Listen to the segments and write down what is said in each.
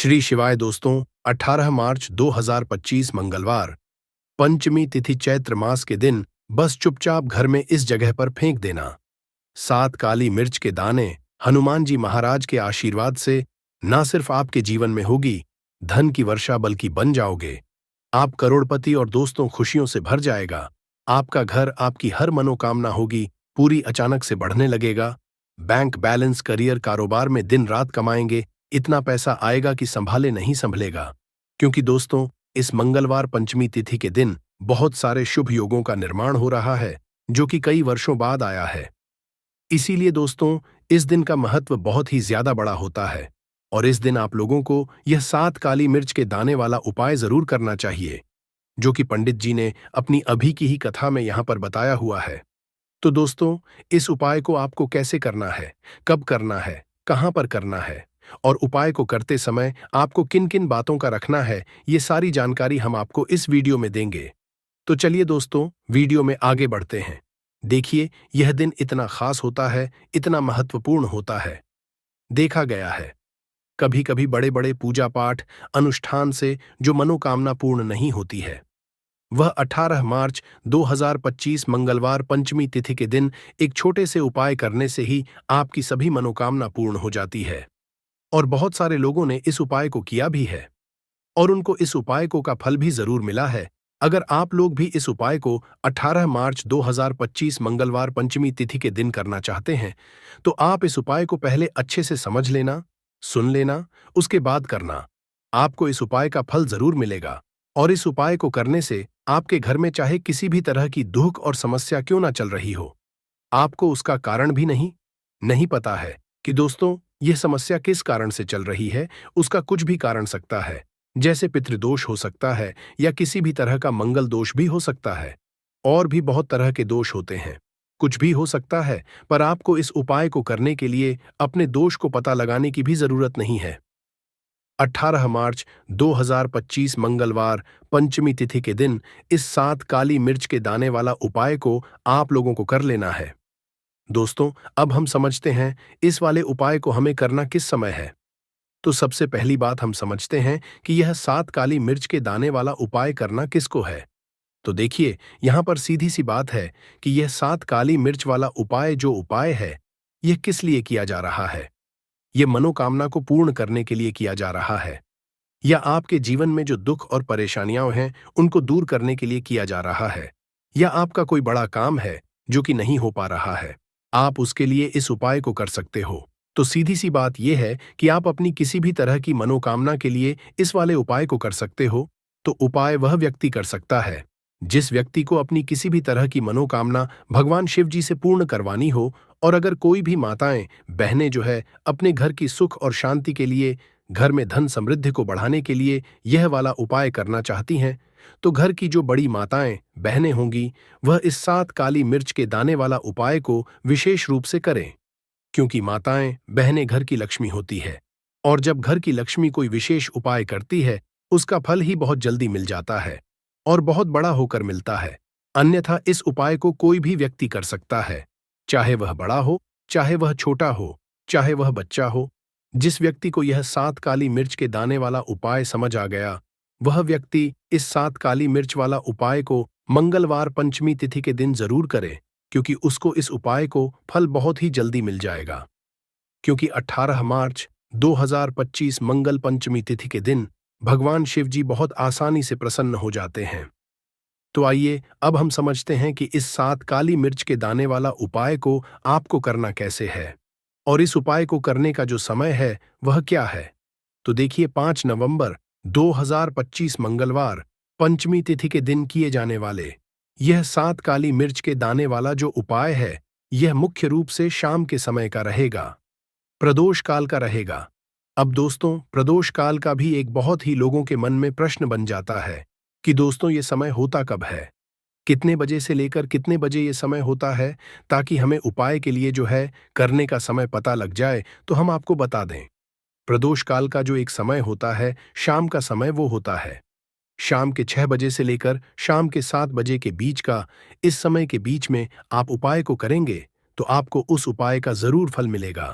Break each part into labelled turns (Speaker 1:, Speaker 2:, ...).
Speaker 1: श्री शिवाय दोस्तों। 18 मार्च 2025 मंगलवार, पंचमी तिथि चैत्र मास के दिन बस चुपचाप घर में इस जगह पर फेंक देना 7 काली मिर्च के दाने। हनुमान जी महाराज के आशीर्वाद से ना सिर्फ आपके जीवन में होगी धन की वर्षा बल्कि बन जाओगे आप करोड़पति और दोस्तों खुशियों से भर जाएगा। आपका घर, आपकी हर मनोकामना होगी पूरी, अचानक से बढ़ने लगेगा। बैंक बैलेंस, करियर, कारोबार में दिन रात कमाएंगे, इतना पैसा आएगा कि संभाले नहीं संभलेगा। क्योंकि दोस्तों, इस मंगलवार पंचमी तिथि के दिन बहुत सारे शुभ योगों का निर्माण हो रहा है जो कि कई वर्षों बाद आया है। इसीलिए दोस्तों, इस दिन का महत्व बहुत ही ज्यादा बड़ा होता है और इस दिन आप लोगों को यह 7 काली मिर्च के दाने वाला उपाय जरूर करना चाहिए, जो कि पंडित जी ने अपनी अभी की ही कथा में यहां पर बताया हुआ है। तो दोस्तों, इस उपाय को आपको कैसे करना है, कब करना है, कहां पर करना है और उपाय को करते समय आपको किन किन बातों का रखना है, ये सारी जानकारी हम आपको इस वीडियो में देंगे। तो चलिए दोस्तों, वीडियो में आगे बढ़ते हैं। देखिए, यह दिन इतना खास होता है, इतना महत्वपूर्ण होता है। देखा गया है कभी कभी बड़े बड़े पूजा पाठ अनुष्ठान से जो मनोकामना पूर्ण नहीं होती है, वह 18 मार्च 2025 मंगलवार पंचमी तिथि के दिन एक छोटे से उपाय करने से ही आपकी सभी मनोकामना पूर्ण हो जाती है। और बहुत सारे लोगों ने इस उपाय को किया भी है और उनको इस उपाय को का फल भी जरूर मिला है। अगर आप लोग भी इस उपाय को 18 मार्च 2025 मंगलवार पंचमी तिथि के दिन करना चाहते हैं, तो आप इस उपाय को पहले अच्छे से समझ लेना, सुन लेना, उसके बाद करना। आपको इस उपाय का फल जरूर मिलेगा और इस उपाय को करने से आपके घर में चाहे किसी भी तरह की दुख और समस्या क्यों ना चल रही हो, आपको उसका कारण भी नहीं पता है कि दोस्तों यह समस्या किस कारण से चल रही है। उसका कुछ भी कारण सकता है, जैसे पितृदोष हो सकता है या किसी भी तरह का मंगल दोष भी हो सकता है, और भी बहुत तरह के दोष होते हैं। कुछ भी हो सकता है, पर आपको इस उपाय को करने के लिए अपने दोष को पता लगाने की भी जरूरत नहीं है। 18 मार्च 2025 मंगलवार पंचमी तिथि के दिन इस 7 काली मिर्च के दाने वाला उपाय को आप लोगों को कर लेना है। दोस्तों, अब हम समझते हैं इस वाले उपाय को हमें करना किस समय है। तो सबसे पहली बात हम समझते हैं कि यह 7 काली मिर्च के दाने वाला उपाय करना किसको है। तो देखिए, यहां पर सीधी सी बात है कि यह 7 काली मिर्च वाला उपाय जो उपाय है, यह किस लिए किया जा रहा है। यह मनोकामना को पूर्ण करने के लिए किया जा रहा है, या आपके जीवन में जो दुख और परेशानियां हैं उनको दूर करने के लिए किया जा रहा है, या आपका कोई बड़ा काम है जो कि नहीं हो पा रहा है, आप उसके लिए इस उपाय को कर सकते हो। तो सीधी सी बात यह है कि आप अपनी किसी भी तरह की मनोकामना के लिए इस वाले उपाय को कर सकते हो। तो उपाय वह व्यक्ति कर सकता है जिस व्यक्ति को अपनी किसी भी तरह की मनोकामना भगवान शिव जी से पूर्ण करवानी हो। और अगर कोई भी माताएं, बहनें जो है अपने घर की सुख और शांति के लिए, घर में धन समृद्धि को बढ़ाने के लिए यह वाला उपाय करना चाहती हैं, तो घर की जो बड़ी माताएं, बहनें होंगी, वह इस 7 काली मिर्च के दाने वाला उपाय को विशेष रूप से करें। क्योंकि माताएं, बहनें घर की लक्ष्मी होती है और जब घर की लक्ष्मी कोई विशेष उपाय करती है, उसका फल ही बहुत जल्दी मिल जाता है और बहुत बड़ा होकर मिलता है। अन्यथा इस उपाय को कोई भी व्यक्ति कर सकता है, चाहे वह बड़ा हो, चाहे वह छोटा हो, चाहे वह बच्चा हो। जिस व्यक्ति को यह 7 काली मिर्च के दाने वाला उपाय समझ आ गया, वह व्यक्ति इस 7 काली मिर्च वाला उपाय को मंगलवार पंचमी तिथि के दिन जरूर करे, क्योंकि उसको इस उपाय को फल बहुत ही जल्दी मिल जाएगा। क्योंकि 18 मार्च 2025 मंगल पंचमी तिथि के दिन भगवान शिव जी बहुत आसानी से प्रसन्न हो जाते हैं। तो आइए अब हम समझते हैं कि इस 7 काली मिर्च के दाने वाला उपाय को आपको करना कैसे है और इस उपाय को करने का जो समय है वह क्या है। तो देखिए, 5 नवंबर 2025 मंगलवार पंचमी तिथि के दिन किए जाने वाले यह 7 काली मिर्च के दाने वाला जो उपाय है, यह मुख्य रूप से शाम के समय का रहेगा, प्रदोष काल का रहेगा। अब दोस्तों, प्रदोष काल का भी एक बहुत ही लोगों के मन में प्रश्न बन जाता है कि दोस्तों ये समय होता कब है, कितने बजे से लेकर कितने बजे ये समय होता है, ताकि हमें उपाय के लिए जो है करने का समय पता लग जाए तो हम आपको बता दें। प्रदोष काल का जो एक समय होता है, शाम का समय, वो होता है शाम के 6 बजे से लेकर शाम के 7 बजे के बीच का। इस समय के बीच में आप उपाय को करेंगे तो आपको उस उपाय का जरूर फल मिलेगा।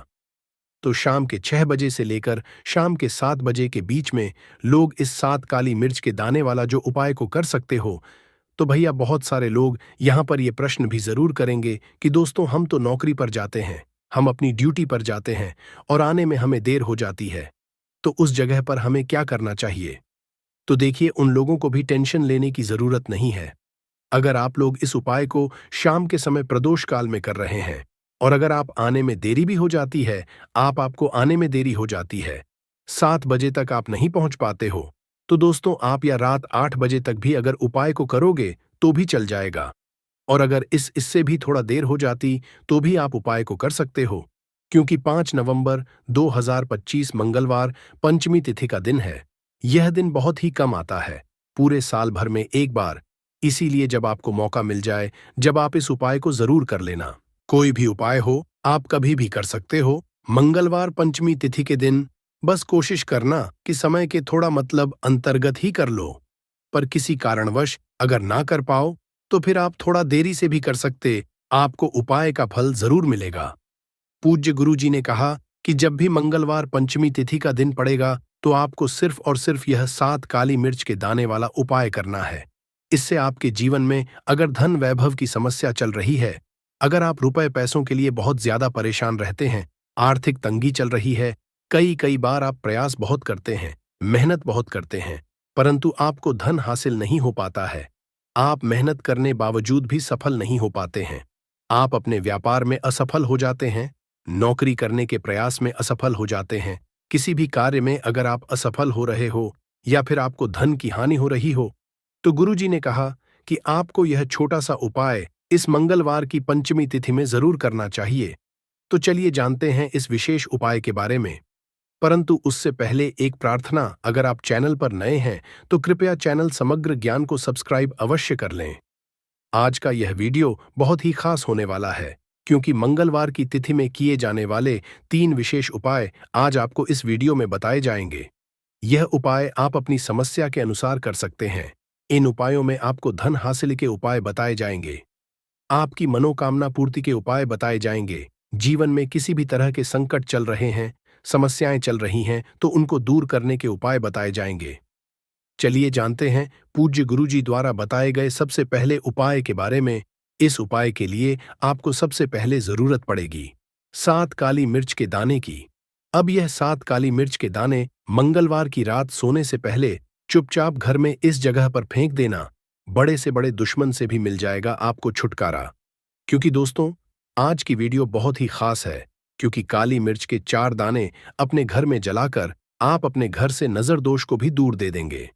Speaker 1: तो शाम के 6 बजे से लेकर शाम के 7 बजे के बीच में लोग इस 7 काली मिर्च के दाने वाला जो उपाय को कर सकते हो। तो भैया बहुत सारे लोग यहाँ पर ये प्रश्न भी जरूर करेंगे कि दोस्तों हम तो नौकरी पर जाते हैं, हम अपनी ड्यूटी पर जाते हैं और आने में हमें देर हो जाती है, तो उस जगह पर हमें क्या करना चाहिए। तो देखिए उन लोगों को भी टेंशन लेने की जरूरत नहीं है। अगर आप लोग इस उपाय को शाम के समय प्रदोष काल में कर रहे हैं और अगर आप आने में देरी भी हो जाती है, आपको आने में देरी हो जाती है, 7 बजे तक आप नहीं पहुंच पाते हो, तो दोस्तों आप या रात 8 बजे तक भी अगर उपाय को करोगे तो भी चल जाएगा। और अगर इससे भी थोड़ा देर हो जाती तो भी आप उपाय को कर सकते हो, क्योंकि 5 नवंबर 2025 मंगलवार पंचमी तिथि का दिन है। यह दिन बहुत ही कम आता है, पूरे साल भर में एक बार। इसीलिए जब आपको मौका मिल जाए, जब आप इस उपाय को जरूर कर लेना। कोई भी उपाय हो आप कभी भी कर सकते हो, मंगलवार पंचमी तिथि के दिन बस कोशिश करना कि समय के थोड़ा मतलब अंतर्गत ही कर लो। पर किसी कारणवश अगर ना कर पाओ तो फिर आप थोड़ा देरी से भी कर सकते, आपको उपाय का फल जरूर मिलेगा। पूज्य गुरु जी ने कहा कि जब भी मंगलवार पंचमी तिथि का दिन पड़ेगा तो आपको सिर्फ और सिर्फ यह 7 काली मिर्च के दाने वाला उपाय करना है। इससे आपके जीवन में अगर धन वैभव की समस्या चल रही है, अगर आप रुपए पैसों के लिए बहुत ज्यादा परेशान रहते हैं, आर्थिक तंगी चल रही है, कई कई बार आप प्रयास बहुत करते हैं, मेहनत बहुत करते हैं, परंतु आपको धन हासिल नहीं हो पाता है, आप मेहनत करने बावजूद भी सफल नहीं हो पाते हैं, आप अपने व्यापार में असफल हो जाते हैं, नौकरी करने के प्रयास में असफल हो जाते हैं, किसी भी कार्य में अगर आप असफल हो रहे हो या फिर आपको धन की हानि हो रही हो, तो गुरुजी ने कहा कि आपको यह छोटा सा उपाय इस मंगलवार की पंचमी तिथि में जरूर करना चाहिए। तो चलिए जानते हैं इस विशेष उपाय के बारे में। परंतु उससे पहले एक प्रार्थना, अगर आप चैनल पर नए हैं तो कृपया चैनल समग्र ज्ञान को सब्सक्राइब अवश्य कर लें। आज का यह वीडियो बहुत ही खास होने वाला है, क्योंकि मंगलवार की तिथि में किए जाने वाले 3 विशेष उपाय आज आपको इस वीडियो में बताए जाएंगे। यह उपाय आप अपनी समस्या के अनुसार कर सकते हैं। इन उपायों में आपको धन हासिल के उपाय बताए जाएंगे, आपकी मनोकामना पूर्ति के उपाय बताए जाएंगे, जीवन में किसी भी तरह के संकट चल रहे हैं, समस्याएं चल रही हैं तो उनको दूर करने के उपाय बताए जाएंगे। चलिए जानते हैं पूज्य गुरुजी द्वारा बताए गए सबसे पहले उपाय के बारे में। इस उपाय के लिए आपको सबसे पहले जरूरत पड़ेगी 7 काली मिर्च के दाने की। अब यह 7 काली मिर्च के दाने मंगलवार की रात सोने से पहले चुपचाप घर में इस जगह पर फेंक देना, बड़े से बड़े दुश्मन से भी मिल जाएगा आपको छुटकारा। क्योंकि दोस्तों आज की वीडियो बहुत ही खास है, क्योंकि काली मिर्च के 4 दाने अपने घर में जलाकर आप अपने घर से नजर दोष को भी दूर दे देंगे।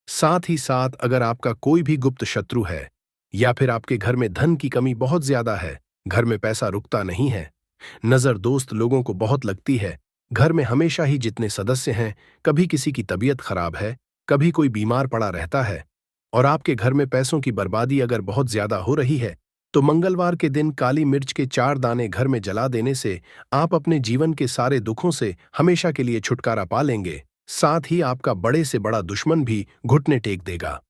Speaker 1: साथ ही साथ अगर आपका कोई भी गुप्त शत्रु है या फिर आपके घर में धन की कमी बहुत ज्यादा है, घर में पैसा रुकता नहीं है, नजर दोस्त लोगों को बहुत लगती है, घर में हमेशा ही जितने सदस्य हैं कभी किसी की तबीयत खराब है, कभी कोई बीमार पड़ा रहता है और आपके घर में पैसों की बर्बादी अगर बहुत ज्यादा हो रही है, तो मंगलवार के दिन काली मिर्च के 4 दाने घर में जला देने से आप अपने जीवन के सारे दुखों से हमेशा के लिए छुटकारा पा लेंगे। साथ ही आपका बड़े से बड़ा दुश्मन भी घुटने टेक देगा।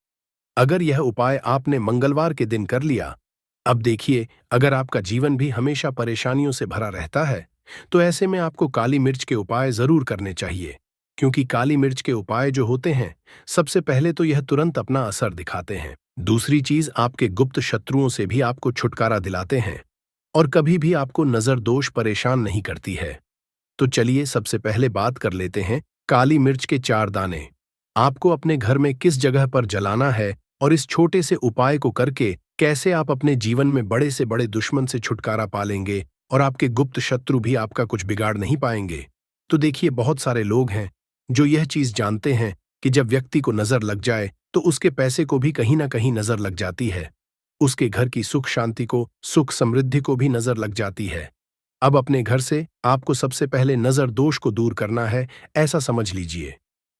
Speaker 1: अगर यह उपाय आपने मंगलवार के दिन कर लिया, अब देखिए अगर आपका जीवन भी हमेशा परेशानियों से भरा रहता है, तो ऐसे में आपको काली मिर्च के उपाय जरूर करने चाहिए। क्योंकि काली मिर्च के उपाय जो होते हैं, सबसे पहले तो यह तुरंत अपना असर दिखाते हैं, दूसरी चीज आपके गुप्त शत्रुओं से भी आपको छुटकारा दिलाते हैं और कभी भी आपको नजर दोष परेशान नहीं करती है। तो चलिए सबसे पहले बात कर लेते हैं काली मिर्च के 4 दाने आपको अपने घर में किस जगह पर जलाना है और इस छोटे से उपाय को करके कैसे आप अपने जीवन में बड़े से बड़े दुश्मन से छुटकारा पा लेंगे और आपके गुप्त शत्रु भी आपका कुछ बिगाड़ नहीं पाएंगे। तो देखिए बहुत सारे लोग हैं जो यह चीज जानते हैं कि जब व्यक्ति को नजर लग जाए तो उसके पैसे को भी कहीं ना कहीं नजर लग जाती है, उसके घर की सुख शांति को, सुख समृद्धि को भी नजर लग जाती है। अब अपने घर से आपको सबसे पहले नजर दोष को दूर करना है, ऐसा समझ लीजिए।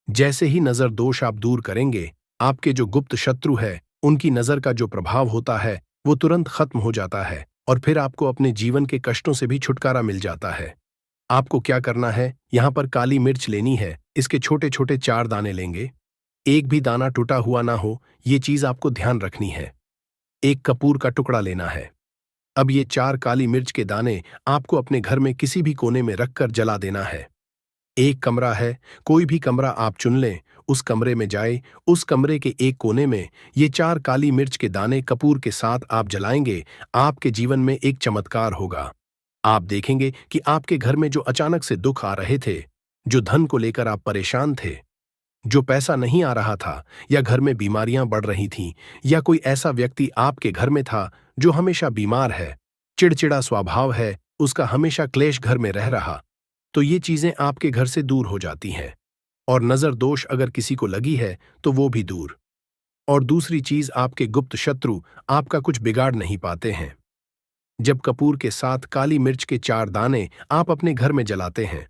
Speaker 1: जैसे ही नजर दोष आप दूर करेंगे, आपके जो गुप्त शत्रु है उनकी नजर का जो प्रभाव होता है वो तुरंत खत्म हो जाता है और फिर आपको अपने जीवन के कष्टों से भी छुटकारा मिल जाता है। आपको क्या करना है, यहाँ पर काली मिर्च लेनी है, इसके छोटे छोटे 4 दाने लेंगे, एक भी दाना टूटा हुआ ना हो, ये चीज आपको ध्यान रखनी है। एक कपूर का टुकड़ा लेना है, अब ये 4 काली मिर्च के दाने आपको अपने घर में किसी भी कोने में रखकर जला देना है। एक कमरा है, कोई भी कमरा आप चुन लें, उस कमरे में जाए, उस कमरे के एक कोने में ये 4 काली मिर्च के दाने कपूर के साथ आप जलाएंगे, आपके जीवन में एक चमत्कार होगा। आप देखेंगे कि आपके घर में जो अचानक से दुख आ रहे थे, जो धन को लेकर आप परेशान थे, जो पैसा नहीं आ रहा था, या घर में बीमारियां बढ़ रही थीं, या कोई ऐसा व्यक्ति आपके घर में था जो हमेशा बीमार है, चिड़चिड़ा स्वभाव है, उसका हमेशा क्लेश घर में रह रहा, तो ये चीजें आपके घर से दूर हो जाती हैं। और नजर दोष अगर किसी को लगी है तो वो भी दूर। और दूसरी चीज, आपके गुप्त शत्रु आपका कुछ बिगाड़ नहीं पाते हैं। जब कपूर के साथ काली मिर्च के 4 दाने आप अपने घर में जलाते हैं,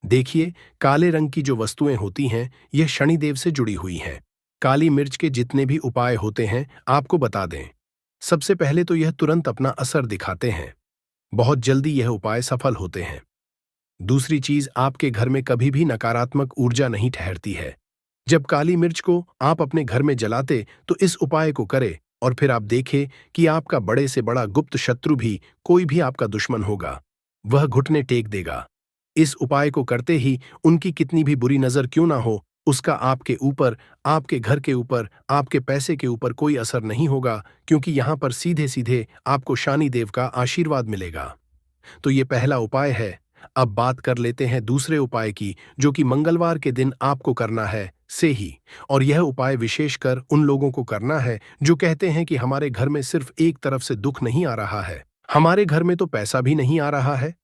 Speaker 1: देखिए, काले रंग की जो वस्तुएं होती हैं, यह शनिदेव से जुड़ी हुई हैं। काली मिर्च के जितने भी उपाय होते हैं आपको बता दें। सबसे पहले तो यह तुरंत अपना असर दिखाते हैं, बहुत जल्दी यह उपाय सफल होते हैं। दूसरी चीज, आपके घर में कभी भी नकारात्मक ऊर्जा नहीं ठहरती है। जब काली मिर्च को आप अपने घर में जलाते तो इस उपाय को करें और फिर आप देखें कि आपका बड़े से बड़ा गुप्त शत्रु भी, कोई भी आपका दुश्मन होगा, वह घुटने टेक देगा। इस उपाय को करते ही उनकी कितनी भी बुरी नजर क्यों ना हो, उसका आपके ऊपर, आपके घर के ऊपर, आपके पैसे के ऊपर कोई असर नहीं होगा, क्योंकि यहां पर सीधे सीधे आपको शनिदेव का आशीर्वाद मिलेगा। तो ये पहला उपाय है। अब बात कर लेते हैं दूसरे उपाय की, जो कि मंगलवार के दिन आपको करना है से ही। और यह उपाय विशेषकर उन लोगों को करना है जो कहते हैं कि हमारे घर में सिर्फ एक तरफ से दुख नहीं आ रहा है, हमारे घर में तो पैसा भी नहीं आ रहा है,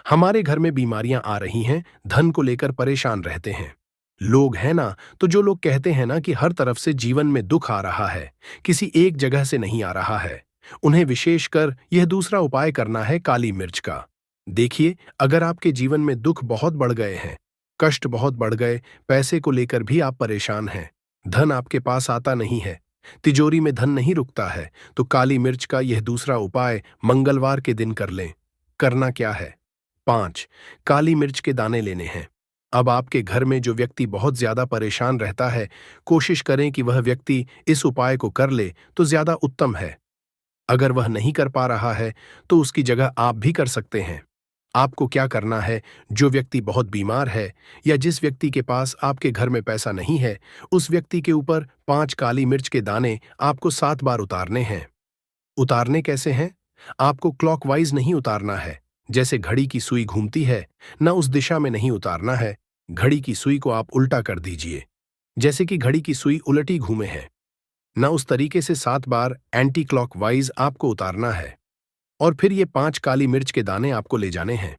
Speaker 1: हमारे घर में बीमारियां आ रही हैं, धन को लेकर परेशान रहते हैं। लोग हैं ना, तो जो लोग कहते हैं ना कि हर तरफ से जीवन में दुख आ रहा है, किसी एक जगह से नहीं आ रहा है, उन्हें विशेषकर यह दूसरा उपाय करना है काली मिर्च का। देखिए, अगर आपके जीवन में दुख बहुत बढ़ गए हैं, कष्ट बहुत बढ़ गए, पैसे को लेकर भी आप परेशान हैं, धन आपके पास आता नहीं है, तिजोरी में धन नहीं रुकता है, तो काली मिर्च का यह दूसरा उपाय मंगलवार के दिन कर लें। करना क्या है? 5 काली मिर्च के दाने लेने हैं। अब आपके घर में जो व्यक्ति बहुत ज्यादा परेशान रहता है, कोशिश करें कि वह व्यक्ति इस उपाय को कर ले तो ज्यादा उत्तम है। अगर वह नहीं कर पा रहा है तो उसकी जगह आप भी कर सकते हैं। आपको क्या करना है, जो व्यक्ति बहुत बीमार है या जिस व्यक्ति के पास आपके घर में पैसा नहीं है, उस व्यक्ति के ऊपर 5 काली मिर्च के दाने आपको 7 बार उतारने हैं। उतारने कैसे हैं? आपको क्लॉकवाइज नहीं उतारना है, जैसे घड़ी की सुई घूमती है, न उस दिशा में नहीं उतारना है। घड़ी की सुई को आप उल्टा कर दीजिए, जैसे कि घड़ी की सुई उलटी घूमे है, न उस तरीके से 7 बार एंटी क्लॉकवाइज आपको उतारना है। और फिर ये 5 काली मिर्च के दाने आपको ले जाने हैं।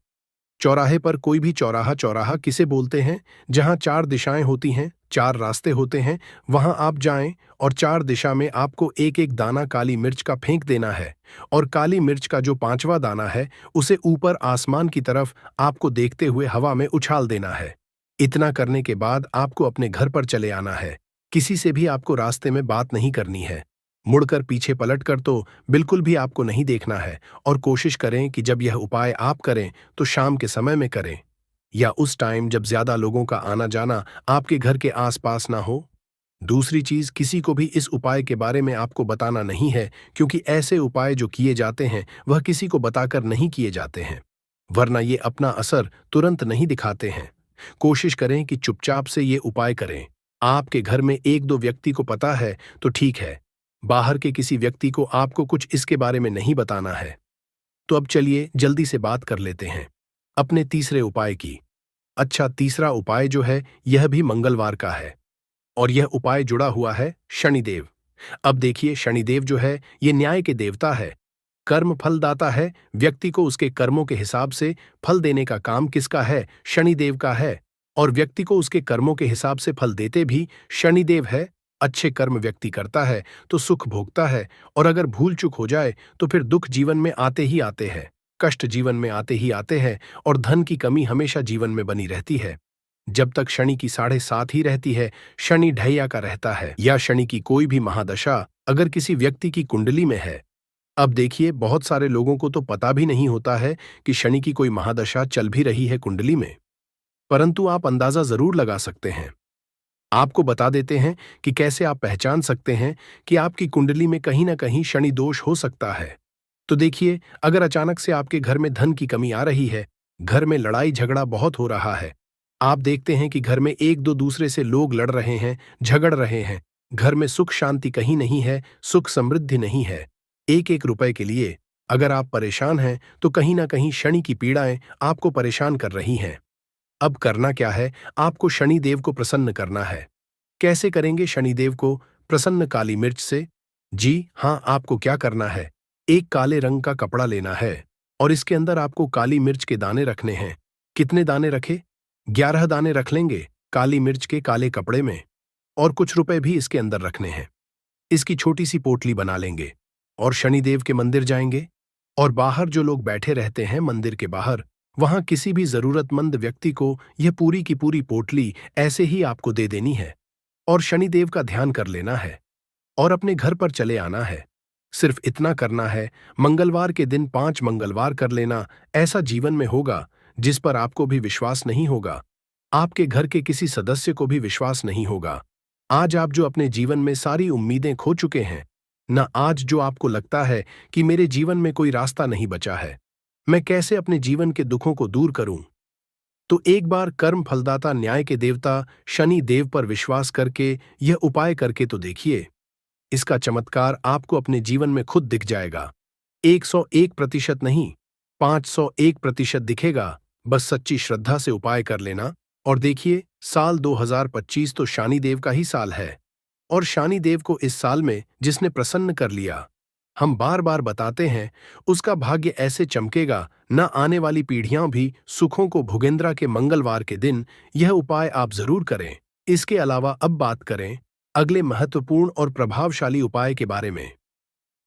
Speaker 1: चौराहे पर, कोई भी चौराहा, चौराहा किसे बोलते हैं, जहां 4 दिशाएं होती हैं, 4 रास्ते होते हैं, वहां आप जाएं और 4 दिशा में आपको एक एक दाना काली मिर्च का फेंक देना है। और काली मिर्च का जो 5वां दाना है, उसे ऊपर आसमान की तरफ आपको देखते हुए हवा में उछाल देना है। इतना करने के बाद आपको अपने घर पर चले आना है। किसी से भी आपको रास्ते में बात नहीं करनी है, मुड़कर पीछे पलटकर तो बिल्कुल भी आपको नहीं देखना है। और कोशिश करें कि जब यह उपाय आप करें तो शाम के समय में करें, या उस टाइम जब ज्यादा लोगों का आना जाना आपके घर के आसपास ना हो। दूसरी चीज, किसी को भी इस उपाय के बारे में आपको बताना नहीं है, क्योंकि ऐसे उपाय जो किए जाते हैं वह किसी को बताकर नहीं किए जाते हैं, वरना ये अपना असर तुरंत नहीं दिखाते हैं। कोशिश करें कि चुपचाप से ये उपाय करें। आपके घर में 1-2 व्यक्ति को पता है तो ठीक है, बाहर के किसी व्यक्ति को आपको कुछ इसके बारे में नहीं बताना है। तो अब चलिए जल्दी से बात कर लेते हैं अपने तीसरे उपाय की। अच्छा, तीसरा उपाय जो है यह भी मंगलवार का है, और यह उपाय जुड़ा हुआ है शनिदेव। अब देखिए, शनिदेव जो है ये न्याय के देवता है, कर्म फलदाता है। व्यक्ति को उसके कर्मों के हिसाब से फल देने का काम किसका है? शनिदेव का है। और व्यक्ति को उसके कर्मों के हिसाब से फल देते भी शनिदेव है। अच्छे कर्म व्यक्ति करता है तो सुख भोगता है, और अगर भूल चूक हो जाए तो फिर दुख जीवन में आते ही आते हैं, कष्ट जीवन में आते ही आते हैं, और धन की कमी हमेशा जीवन में बनी रहती है। जब तक शनि की 7.5 ही रहती है, शनि ढैया का रहता है, या शनि की कोई भी महादशा अगर किसी व्यक्ति की कुंडली में है। अब देखिए, बहुत सारे लोगों को तो पता भी नहीं होता है कि शनि की कोई महादशा चल भी रही है कुंडली में, परंतु आप अंदाजा जरूर लगा सकते हैं। आपको बता देते हैं कि कैसे आप पहचान सकते हैं कि आपकी कुंडली में कहीं ना कहीं शनि दोष हो सकता है। तो देखिए, अगर अचानक से आपके घर में धन की कमी आ रही है, घर में लड़ाई झगड़ा बहुत हो रहा है, आप देखते हैं कि घर में एक दो दूसरे से लोग लड़ रहे हैं, झगड़ रहे हैं, घर में सुख शांति कहीं नहीं है, सुख समृद्धि नहीं है, एक एक रुपए के लिए अगर आप परेशान हैं तो कहीं ना कहीं शनि की पीड़ाएं आपको परेशान कर रही हैं। अब करना क्या है? आपको शनिदेव को प्रसन्न करना है। कैसे करेंगे शनिदेव को प्रसन्न? काली मिर्च से। जी हाँ, आपको क्या करना है, एक काले रंग का कपड़ा लेना है और इसके अंदर आपको काली मिर्च के दाने रखने हैं। कितने दाने रखे? 11 दाने रख लेंगे काली मिर्च के काले कपड़े में, और कुछ रुपए भी इसके अंदर रखने हैं। इसकी छोटी सी पोटली बना लेंगे और शनिदेव के मंदिर जाएंगे, और बाहर जो लोग बैठे रहते हैं मंदिर के बाहर, वहां किसी भी जरूरतमंद व्यक्ति को यह पूरी की पूरी पोटली ऐसे ही आपको दे देनी है और शनिदेव का ध्यान कर लेना है और अपने घर पर चले आना है। सिर्फ इतना करना है। मंगलवार के दिन 5 मंगलवार कर लेना। ऐसा जीवन में होगा जिस पर आपको भी विश्वास नहीं होगा, आपके घर के किसी सदस्य को भी विश्वास नहीं होगा। आज आप जो अपने जीवन में सारी उम्मीदें खो चुके हैं, न आज जो आपको लगता है कि मेरे जीवन में कोई रास्ता नहीं बचा है, मैं कैसे अपने जीवन के दुखों को दूर करूं, तो एक बार कर्म फलदाता न्याय के देवता शनि देव पर विश्वास करके यह उपाय करके तो देखिए। इसका चमत्कार आपको अपने जीवन में खुद दिख जाएगा। 101% नहीं, 501% दिखेगा। बस सच्ची श्रद्धा से उपाय कर लेना और देखिए, साल 2025 तो शनिदेव का ही साल है, और शनिदेव को इस साल में जिसने प्रसन्न कर लिया, हम बार बार बताते हैं, उसका भाग्य ऐसे चमकेगा, न आने वाली पीढ़ियां भी सुखों को भुगेंद्रा के मंगलवार के दिन यह उपाय आप जरूर करें। इसके अलावा अब बात करें अगले महत्वपूर्ण और प्रभावशाली उपाय के बारे में।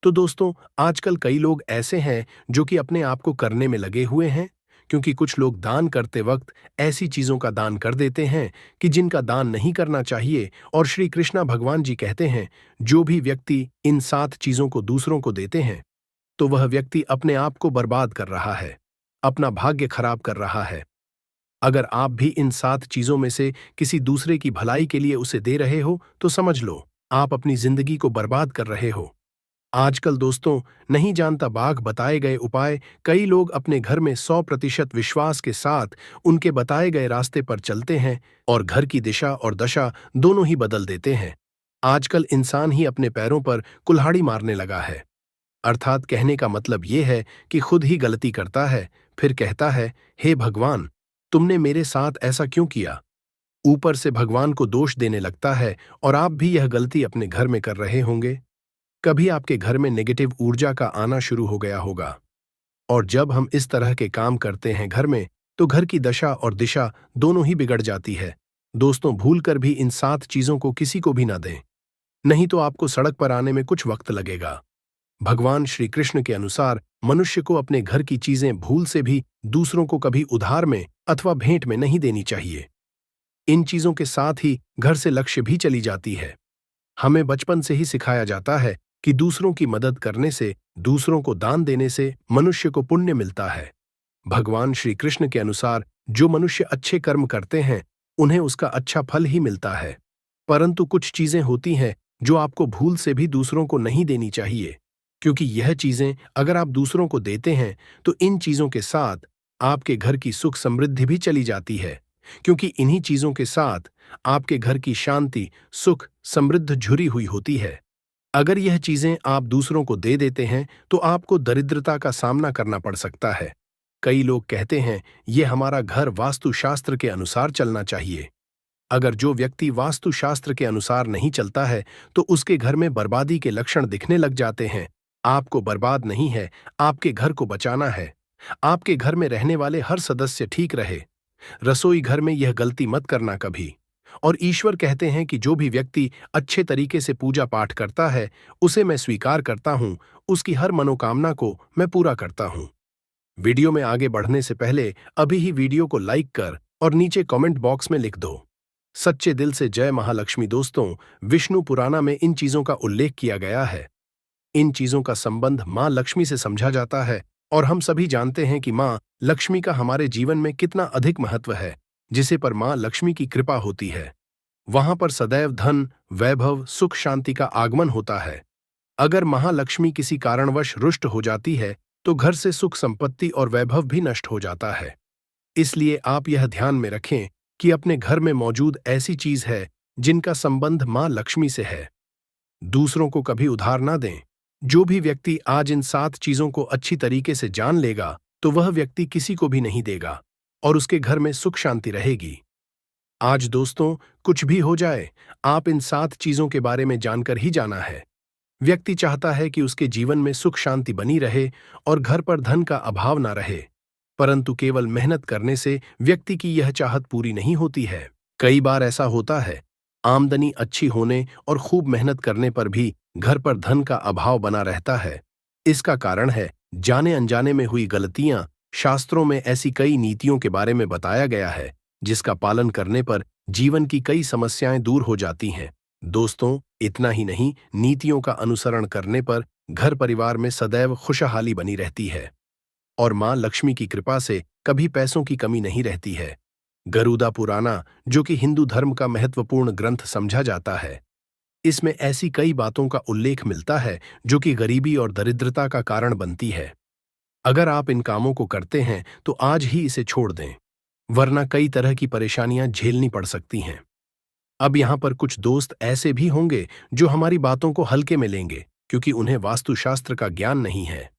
Speaker 1: तो दोस्तों, आजकल कई लोग ऐसे हैं जो कि अपने आप को करने में लगे हुए हैं, क्योंकि कुछ लोग दान करते वक्त ऐसी चीजों का दान कर देते हैं कि जिनका दान नहीं करना चाहिए, और श्री कृष्णा भगवान जी कहते हैं, जो भी व्यक्ति इन 7 चीजों को दूसरों को देते हैं तो वह व्यक्ति अपने आप को बर्बाद कर रहा है, अपना भाग्य खराब कर रहा है। अगर आप भी इन 7 चीजों में से किसी दूसरे की भलाई के लिए उसे दे रहे हो तो समझ लो, आप अपनी जिंदगी को बर्बाद कर रहे हो। आजकल दोस्तों, नहीं जानता बाघ बताए गए उपाय कई लोग अपने घर में 100% विश्वास के साथ उनके बताए गए रास्ते पर चलते हैं और घर की दिशा और दशा दोनों ही बदल देते हैं। आजकल इंसान ही अपने पैरों पर कुल्हाड़ी मारने लगा है। अर्थात कहने का मतलब ये है कि खुद ही गलती करता है, फिर कहता है, हे भगवान, तुमने मेरे साथ ऐसा क्यों किया? ऊपर से भगवान को दोष देने लगता है, और आप भी यह गलती अपने घर में कर रहे होंगे। कभी आपके घर में नेगेटिव ऊर्जा का आना शुरू हो गया होगा, और जब हम इस तरह के काम करते हैं घर में, तो घर की दशा और दिशा दोनों ही बिगड़ जाती है। दोस्तों, भूलकर भी इन 7 चीजों को किसी को भी ना दें, नहीं तो आपको सड़क पर आने में कुछ वक्त लगेगा। भगवान श्री कृष्ण के अनुसार मनुष्य को अपने घर की चीजें भूल से भी दूसरों को कभी उधार में अथवा भेंट में नहीं देनी चाहिए। इन चीजों के साथ ही घर से लक्ष्य भी चली जाती है। हमें बचपन से ही सिखाया जाता है कि दूसरों की मदद करने से, दूसरों को दान देने से मनुष्य को पुण्य मिलता है। भगवान श्री कृष्ण के अनुसार जो मनुष्य अच्छे कर्म करते हैं उन्हें उसका अच्छा फल ही मिलता है। परंतु कुछ चीजें होती हैं जो आपको भूल से भी दूसरों को नहीं देनी चाहिए, क्योंकि यह चीजें अगर आप दूसरों को देते हैं तो इन चीजों के साथ आपके घर की सुख समृद्धि भी चली जाती है, क्योंकि इन्हीं चीजों के साथ आपके घर की शांति, सुख, समृद्ध जुड़ी हुई होती है। अगर यह चीजें आप दूसरों को दे देते हैं तो आपको दरिद्रता का सामना करना पड़ सकता है। कई लोग कहते हैं, ये हमारा घर वास्तुशास्त्र के अनुसार चलना चाहिए। अगर जो व्यक्ति वास्तुशास्त्र के अनुसार नहीं चलता है तो उसके घर में बर्बादी के लक्षण दिखने लग जाते हैं। आपको बर्बाद नहीं है, आपके घर को बचाना है। आपके घर में रहने वाले हर सदस्य ठीक रहे। रसोई घर में यह गलती मत करना कभी। और ईश्वर कहते हैं कि जो भी व्यक्ति अच्छे तरीके से पूजा पाठ करता है उसे मैं स्वीकार करता हूं, उसकी हर मनोकामना को मैं पूरा करता हूं। वीडियो में आगे बढ़ने से पहले अभी ही वीडियो को लाइक कर और नीचे कमेंट बॉक्स में लिख दो, सच्चे दिल से जय महालक्ष्मी। दोस्तों, विष्णु पुराना में इन चीजों का उल्लेख किया गया है। इन चीजों का संबंध मां लक्ष्मी से समझा जाता है, और हम सभी जानते हैं कि मां लक्ष्मी का हमारे जीवन में कितना अधिक महत्व है। जिसे पर मां लक्ष्मी की कृपा होती है, वहां पर सदैव धन, वैभव, सुख शांति का आगमन होता है। अगर महालक्ष्मी किसी कारणवश रुष्ट हो जाती है तो घर से सुख संपत्ति और वैभव भी नष्ट हो जाता है। इसलिए आप यह ध्यान में रखें कि अपने घर में मौजूद ऐसी चीज है जिनका संबंध मां लक्ष्मी से है। दूसरों को कभी उधार ना दें। जो भी व्यक्ति आज इन 7 चीजों को अच्छी तरीके से जान लेगा तो वह व्यक्ति किसी को भी नहीं देगा और उसके घर में सुख शांति रहेगी। आज दोस्तों, कुछ भी हो जाए, आप इन 7 चीजों के बारे में जानकर ही जाना है। व्यक्ति चाहता है कि उसके जीवन में सुख शांति बनी रहे और घर पर धन का अभाव ना रहे, परंतु केवल मेहनत करने से व्यक्ति की यह चाहत पूरी नहीं होती है। कई बार ऐसा होता है, आमदनी अच्छी होने और खूब मेहनत करने पर भी घर पर धन का अभाव बना रहता है। इसका कारण है जाने अनजाने में हुई गलतियां। शास्त्रों में ऐसी कई नीतियों के बारे में बताया गया है जिसका पालन करने पर जीवन की कई समस्याएं दूर हो जाती हैं। दोस्तों, इतना ही नहीं, नीतियों का अनुसरण करने पर घर परिवार में सदैव खुशहाली बनी रहती है और मां लक्ष्मी की कृपा से कभी पैसों की कमी नहीं रहती है। गरुड़ा पुराना, जो कि हिंदू धर्म का महत्वपूर्ण ग्रंथ समझा जाता है, इसमें ऐसी कई बातों का उल्लेख मिलता है जो कि गरीबी और दरिद्रता का कारण बनती है। अगर आप इन कामों को करते हैं तो आज ही इसे छोड़ दें, वरना कई तरह की परेशानियां झेलनी पड़ सकती हैं। अब यहां पर कुछ दोस्त ऐसे भी होंगे जो हमारी बातों को हल्के में लेंगे क्योंकि उन्हें वास्तुशास्त्र का ज्ञान नहीं है।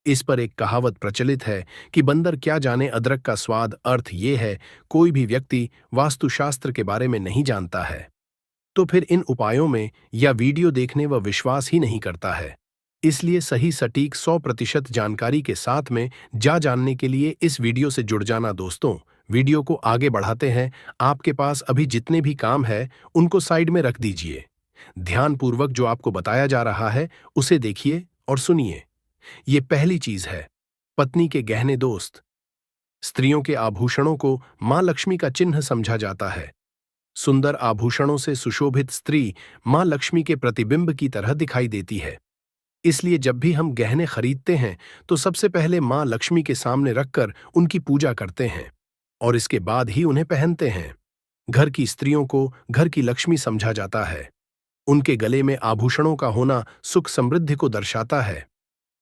Speaker 1: इस पर एक कहावत प्रचलित है कि बंदर क्या जाने अदरक का स्वाद। अर्थ ये है, कोई भी व्यक्ति वास्तुशास्त्र के बारे में नहीं जानता है तो फिर इन उपायों में या वीडियो देखने व विश्वास ही नहीं करता है। इसलिए सही सटीक 100% जानकारी के साथ में जानने के लिए इस वीडियो से जुड़ जाना। दोस्तों, वीडियो को आगे बढ़ाते हैं। आपके पास अभी जितने भी काम है उनको साइड में रख दीजिए। ध्यानपूर्वक जो आपको बताया जा रहा है उसे देखिए और सुनिए। ये पहली चीज है, पत्नी के गहने। दोस्त, स्त्रियों के आभूषणों को मां लक्ष्मी का चिन्ह समझा जाता है। सुंदर आभूषणों से सुशोभित स्त्री मां लक्ष्मी के प्रतिबिंब की तरह दिखाई देती है। इसलिए जब भी हम गहने खरीदते हैं तो सबसे पहले मां लक्ष्मी के सामने रखकर उनकी पूजा करते हैं और इसके बाद ही उन्हें पहनते हैं। घर की स्त्रियों को घर की लक्ष्मी समझा जाता है। उनके गले में आभूषणों का होना सुख समृद्धि को दर्शाता है।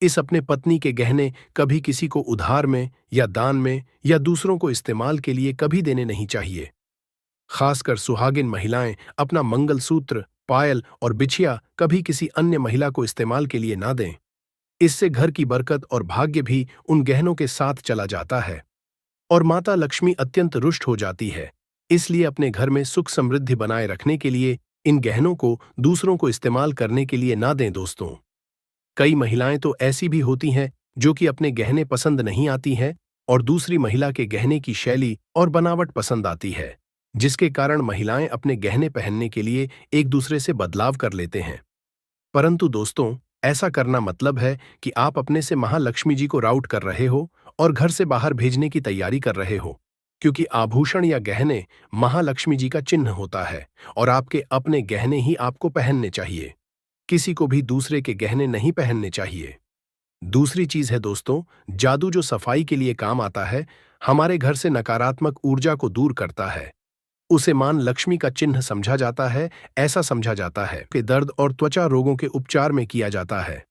Speaker 1: इस अपने पत्नी के गहने कभी किसी को उधार में या दान में या दूसरों को इस्तेमाल के लिए कभी देने नहीं चाहिए। खासकर सुहागिन महिलाएं अपना मंगलसूत्र, पायल और बिछिया कभी किसी अन्य महिला को इस्तेमाल के लिए ना दें। इससे घर की बरकत और भाग्य भी उन गहनों के साथ चला जाता है और माता लक्ष्मी अत्यंत रुष्ट हो जाती है। इसलिए अपने घर में सुख समृद्धि बनाए रखने के लिए इन गहनों को दूसरों को इस्तेमाल करने के लिए ना दें। दोस्तों, कई महिलाएं तो ऐसी भी होती हैं जो कि अपने गहने पसंद नहीं आती हैं और दूसरी महिला के गहने की शैली और बनावट पसंद आती है, जिसके कारण महिलाएं अपने गहने पहनने के लिए एक दूसरे से बदलाव कर लेते हैं। परंतु दोस्तों, ऐसा करना मतलब है कि आप अपने से महालक्ष्मी जी को राउट कर रहे हो और घर से बाहर भेजने की तैयारी कर रहे हो, क्योंकि आभूषण या गहने महालक्ष्मी जी का चिन्ह होता है और आपके अपने गहने ही आपको पहनने चाहिए। किसी को भी दूसरे के गहने नहीं पहनने चाहिए। दूसरी चीज है दोस्तों, जादू, जो सफाई के लिए काम आता है, हमारे घर से नकारात्मक ऊर्जा को दूर करता है। उसे मां लक्ष्मी का चिन्ह समझा जाता है। ऐसा समझा जाता है कि दर्द और त्वचा रोगों के उपचार में किया जाता है।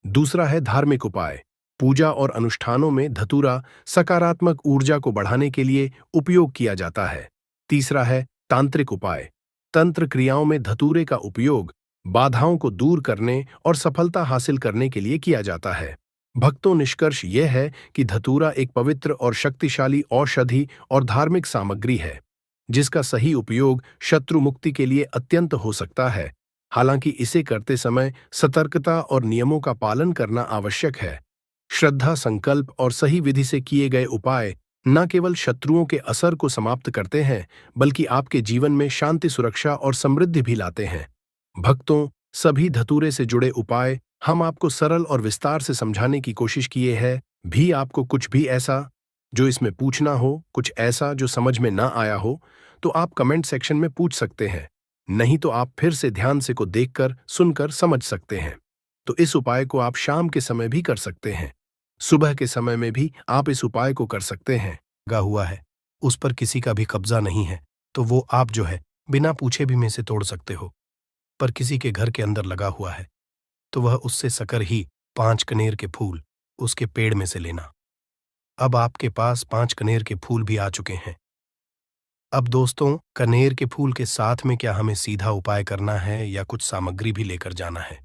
Speaker 1: दूसरा है धार्मिक उपाय। पूजा और अनुष्ठानों में धतूरा सकारात्मक ऊर्जा को बढ़ाने के लिए उपयोग किया जाता है। तीसरा है तांत्रिक उपाय। तंत्र क्रियाओं में धतूरे का उपयोग बाधाओं को दूर करने और सफलता हासिल करने के लिए किया जाता है। भक्तों, निष्कर्ष यह है कि धतूरा एक पवित्र और शक्तिशाली औषधि और धार्मिक सामग्री है जिसका सही उपयोग शत्रु मुक्ति के लिए अत्यंत हो सकता है। हालांकि इसे करते समय सतर्कता और नियमों का पालन करना आवश्यक है। श्रद्धा, संकल्प और सही विधि से किए गए उपाय न केवल शत्रुओं के असर को समाप्त करते हैं बल्कि आपके जीवन में शांति, सुरक्षा और समृद्धि भी लाते हैं। भक्तों, सभी धतूरे से जुड़े उपाय हम आपको सरल और विस्तार से समझाने की कोशिश किए हैं। भी आपको कुछ भी ऐसा जो इसमें पूछना हो, कुछ ऐसा जो समझ में ना आया हो, तो आप कमेंट सेक्शन में पूछ सकते हैं। नहीं तो आप फिर से ध्यान से को देखकर, सुनकर समझ सकते हैं। तो इस उपाय को आप शाम के समय भी कर सकते हैं, सुबह के समय में भी आप इस उपाय को कर सकते हैं। लगा हुआ है, उस पर किसी का भी कब्जा नहीं है, तो वो आप जो है बिना पूछे भी में से तोड़ सकते हो। पर किसी के घर के अंदर लगा हुआ है तो वह उससे सकर ही 5 कनेर के फूल उसके पेड़ में से लेना। अब आपके पास 5 कनेर के फूल भी आ चुके हैं। अब दोस्तों, कनेर के फूल के साथ में क्या हमें सीधा उपाय करना है या कुछ सामग्री भी लेकर जाना है?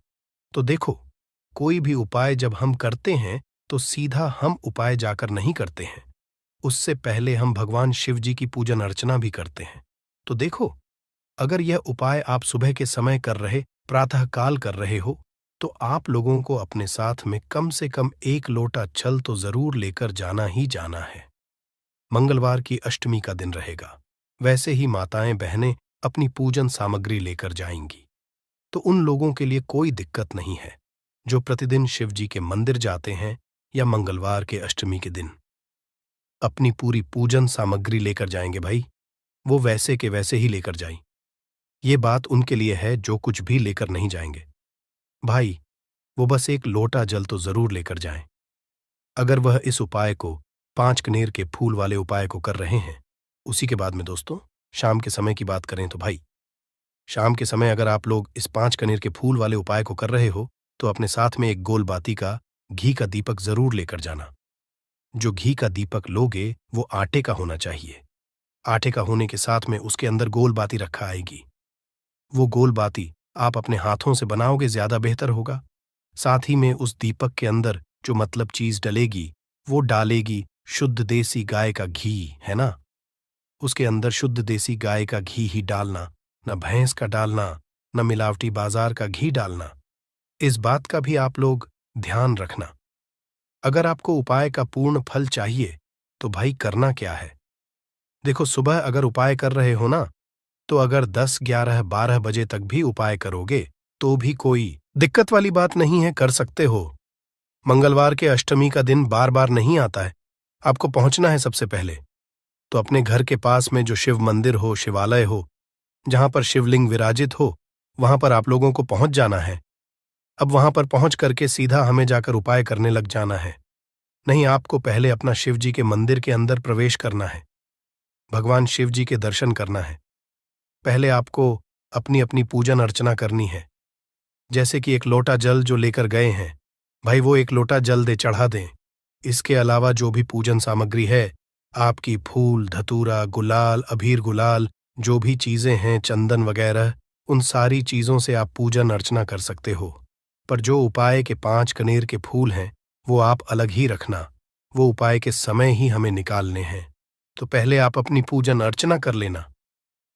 Speaker 1: तो देखो, कोई भी उपाय जब हम करते हैं तो सीधा हम उपाय जाकर नहीं करते हैं। उससे पहले हम भगवान शिव जी की पूजन अर्चना भी करते हैं। तो देखो, अगर यह उपाय आप सुबह के समय कर रहे, प्रातःकाल कर रहे हो, तो आप लोगों को अपने साथ में कम से कम 1 लोटा छल तो जरूर लेकर जाना ही जाना है। मंगलवार की अष्टमी का दिन रहेगा। वैसे ही माताएं बहनें अपनी पूजन सामग्री लेकर जाएंगी, तो उन लोगों के लिए कोई दिक्कत नहीं है जो प्रतिदिन शिव जी के मंदिर जाते हैं या मंगलवार के अष्टमी के दिन अपनी पूरी पूजन सामग्री लेकर जाएंगे। भाई, वो वैसे के वैसे ही लेकर जाएं। ये बात उनके लिए है जो कुछ भी लेकर नहीं जाएंगे। भाई, वो बस 1 लोटा जल तो जरूर लेकर जाएं। अगर वह इस उपाय को 5 कनेर के फूल वाले उपाय को कर रहे हैं। उसी के बाद में दोस्तों, शाम के समय की बात करें तो भाई, शाम के समय अगर आप लोग इस 5 कनेर के फूल वाले उपाय को कर रहे हो तो अपने साथ में एक गोल बाती का घी का दीपक जरूर लेकर जाना। जो घी का दीपक लोगे वो आटे का होना चाहिए। आटे का होने के साथ में उसके अंदर गोल बाती रखा आएगी। वो गोल बाती आप अपने हाथों से बनाओगे ज्यादा बेहतर होगा। साथ ही में उस दीपक के अंदर जो मतलब चीज डलेगी वो डालेगी शुद्ध देसी गाय का घी, है ना। उसके अंदर शुद्ध देसी गाय का घी ही डालना, न भैंस का डालना, न मिलावटी बाजार का घी डालना। इस बात का भी आप लोग ध्यान रखना। अगर आपको उपाय का पूर्ण फल चाहिए तो भाई करना क्या है। देखो, सुबह अगर उपाय कर रहे हो ना, तो अगर 10, 11, 12 बजे तक भी उपाय करोगे तो भी कोई दिक्कत वाली बात नहीं है, कर सकते हो। मंगलवार के अष्टमी का दिन बार बार नहीं आता है। आपको पहुंचना है सबसे पहले तो अपने घर के पास में जो शिव मंदिर हो, शिवालय हो, जहां पर शिवलिंग विराजित हो, वहां पर आप लोगों को पहुंच जाना है। अब वहां पर पहुंच करके सीधा हमें जाकर उपाय करने लग जाना है। नहीं, आपको पहले अपना शिव जी के मंदिर के अंदर प्रवेश करना है, भगवान शिव जी के दर्शन करना है। पहले आपको अपनी अपनी पूजन अर्चना करनी है। जैसे कि 1 लोटा जल जो लेकर गए हैं, भाई वो 1 लोटा जल दे चढ़ा दें। इसके अलावा जो भी पूजन सामग्री है, आपकी फूल, धतूरा, गुलाल, अबीर गुलाल, जो भी चीजें हैं, चंदन वगैरह, उन सारी चीजों से आप पूजन अर्चना कर सकते हो। पर जो उपाय के 5 कनेर के फूल हैं वो आप अलग ही रखना। वो उपाय के समय ही हमें निकालने हैं। तो पहले आप अपनी पूजन अर्चना कर लेना।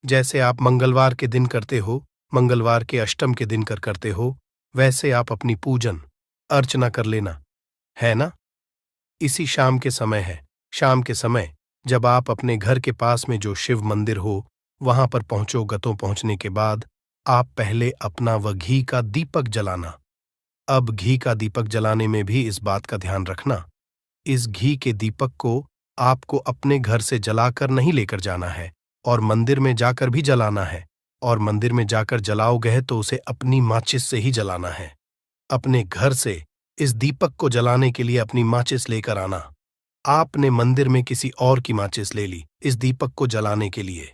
Speaker 1: जैसे आप मंगलवार के दिन करते हो, मंगलवार के अष्टम के दिन करते हो, वैसे आप अपनी पूजन अर्चना कर लेना, है ना। इसी शाम के समय है। शाम के समय जब आप अपने घर के पास में जो शिव मंदिर हो वहां पर पहुंचोगे तो पहुंचने के बाद आप पहले अपना वह घी का दीपक जलाना। अब घी का दीपक जलाने में भी इस बात का ध्यान रखना, इस घी के दीपक को आपको अपने घर से जलाकर नहीं लेकर जाना है और मंदिर में जाकर भी जलाना है। और मंदिर में जाकर जलाओगे तो उसे अपनी माचिस से ही जलाना है। अपने घर से इस दीपक को जलाने के लिए अपनी माचिस लेकर आना। आपने मंदिर में किसी और की माचिस ले ली इस दीपक को जलाने के लिए।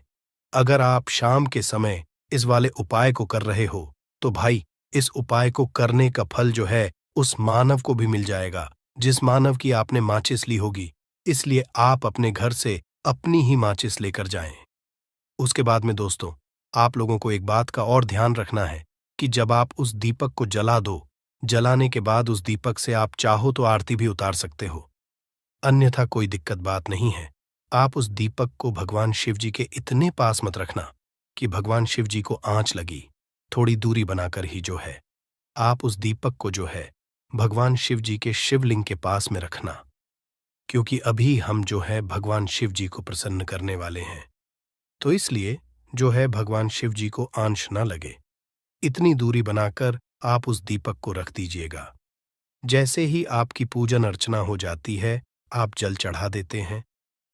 Speaker 1: अगर आप शाम के समय इस वाले उपाय को कर रहे हो तो भाई, इस उपाय को करने का फल जो है उस मानव को भी मिल जाएगा जिस मानव की आपने माचिस ली होगी। इसलिए आप अपने घर से अपनी ही माचिस लेकर जाएं। उसके बाद में दोस्तों, आप लोगों को एक बात का और ध्यान रखना है कि जब आप उस दीपक को जला दो, जलाने के बाद उस दीपक से आप चाहो तो आरती भी उतार सकते हो, अन्यथा कोई दिक्कत बात नहीं है। आप उस दीपक को भगवान शिव जी के इतने पास मत रखना कि भगवान शिव जी को आंच लगी। थोड़ी दूरी बनाकर ही जो है आप उस दीपक को जो है भगवान शिव जी के शिवलिंग के पास में रखना, क्योंकि अभी हम जो है भगवान शिव जी को प्रसन्न करने वाले हैं। तो इसलिए जो है भगवान शिव जी को आंच न लगे, इतनी दूरी बनाकर आप उस दीपक को रख दीजिएगा। जैसे ही आपकी पूजन अर्चना हो जाती है, आप जल चढ़ा देते हैं।